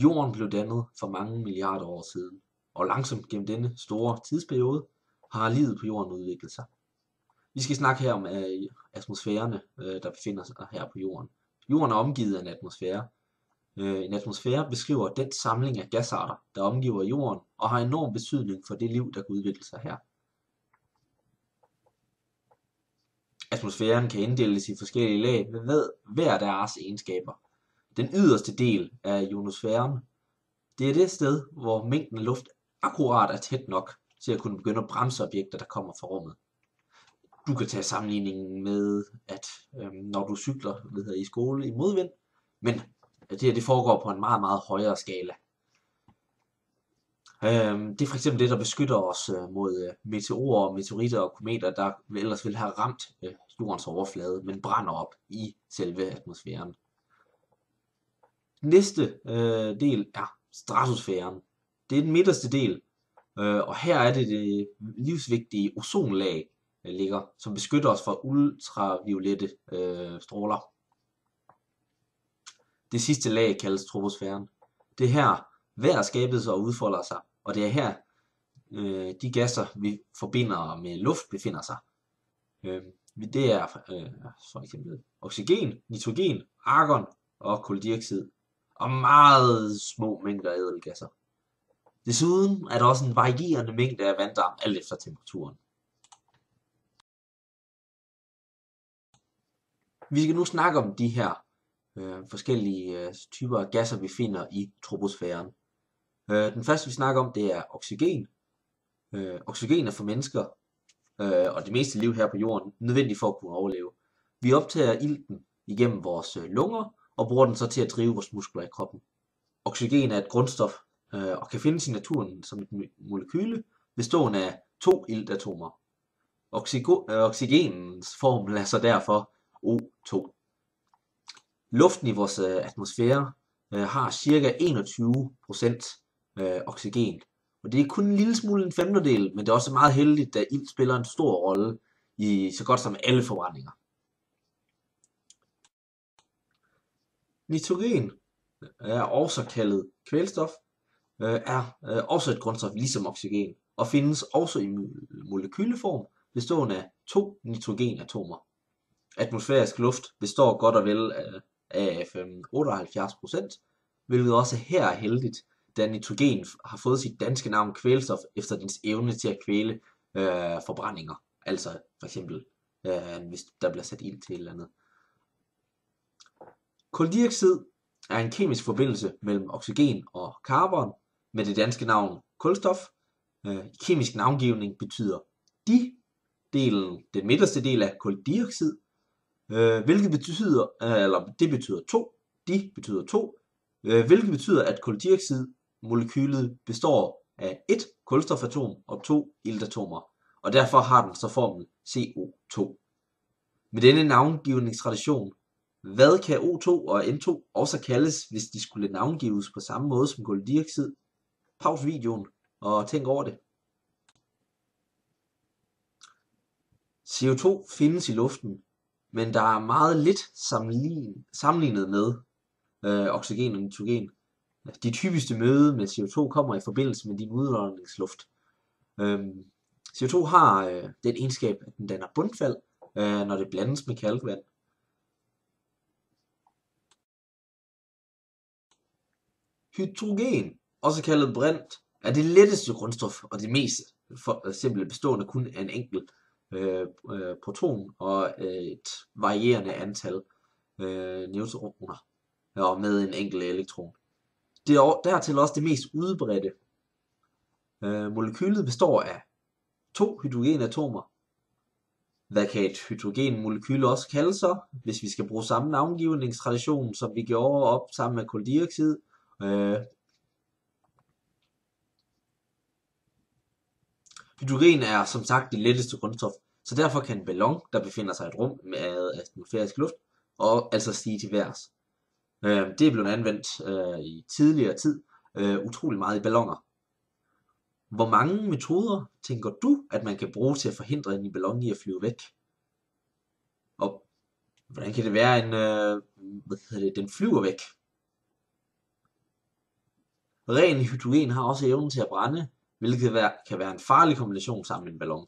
Jorden blev dannet for mange milliarder år siden, og langsomt gennem denne store tidsperiode har livet på jorden udviklet sig. Vi skal snakke her om atmosfærerne, der befinder sig her på jorden. Jorden er omgivet af en atmosfære. En atmosfære beskriver den samling af gasarter, der omgiver jorden, og har enorm betydning for det liv, der kan udvikle sig her. Atmosfæren kan inddeles i forskellige lag med hver deres egenskaber. Den yderste del af ionosfæren, det er det sted, hvor mængden af luft akkurat er tæt nok til at kunne begynde at bremse objekter, der kommer fra rummet. Du kan tage sammenligningen med, at når du cykler i skole i modvind, men det foregår på en meget, meget højere skala. Det er for eksempel det, der beskytter os mod meteorer, meteoritter og kometer, der ellers ville have ramt jordens overflade, men brænder op i selve atmosfæren. Næste del er stratosfæren. Det er den midterste del, og her er det livsvigtige ozonlag, der ligger, som beskytter os fra ultraviolette stråler. Det sidste lag kaldes troposfæren. Det er her vejr skabes og udfolder sig, og det er her de gasser, vi forbinder med luft, befinder sig. Det er for eksempel oxygen, nitrogen, argon og kuldioxid, og meget små mængder ædelgasser. Desuden er der også en varierende mængde af vanddamp, alt efter temperaturen. Vi skal nu snakke om de her forskellige typer af gasser, vi finder i troposfæren. Den første, vi snakker om, det er oxygen. Oxygen er for mennesker og det meste liv her på jorden nødvendigt for at kunne overleve. Vi optager ilten igennem vores lunger og bruger den så til at drive vores muskler i kroppen. Oxygen er et grundstof og kan findes i naturen som et molekyle bestående af 2 iltatomer. Oxygenens formel er så derfor O2. Luften i vores atmosfære har ca. 21% oxygen. Og det er kun en lille smule en femtedel, men det er også meget heldigt, da ilt spiller en stor rolle i så godt som alle forbrændinger. Nitrogen er også kaldet kvælstof, er også et grundstof ligesom oxygen, og findes også i molekyleform bestående af 2 nitrogenatomer. Atmosfærisk luft består godt og vel af 78%, hvilket også her er heldigt, da nitrogen har fået sit danske navn kvælstof efter dens evne til at kvæle forbrændinger. Altså for eksempel, hvis der bliver sat ild til et eller andet. Kuldioxid er en kemisk forbindelse mellem oxygen og carbon med det danske navn kulstof. Kemisk navngivning betyder den midterste del af kuldioxid, hvilket betyder, det betyder 2, betyder 2, hvilket betyder, at kuldioxidmolekylet består af 1 kulstofatom og 2 iltatomer, og derfor har den så formel CO2. Med denne navngivningstradition, hvad kan O2 og N2 også kaldes, hvis de skulle navngives på samme måde som kuldioxid? Pause videoen og tænk over det. CO2 findes i luften, men der er meget lidt sammenlignet med oxygen og nitrogen. De typiske møde med CO2 kommer i forbindelse med din udåndingsluft. CO2 har den egenskab, at den danner bundfald, når det blandes med kalkvand. Hydrogen, også kaldet brint, er det letteste grundstof og det mest simple, bestående kun af en enkelt proton og et varierende antal neutroner og med en enkelt elektron. Det er dertil også det mest udbredte. Molekylet består af 2 hydrogenatomer. Hvad kan et hydrogenmolekyle også kalde så, hvis vi skal bruge samme navngivningstradition, som vi gjorde op sammen med kuldioxid? Hydrogen er som sagt det letteste grundstof, så derfor kan en ballon, der befinder sig i et rum med atmosfærisk luft, og altså stige til værs. Det er blevet anvendt i tidligere tid utrolig meget i balloner. Hvor mange metoder tænker du, at man kan bruge til at forhindre en ballon i at flyve væk? Og hvordan kan det være, den flyver væk? Ren hydrogen har også evnen til at brænde, hvilket kan være en farlig kombination sammen med en ballon.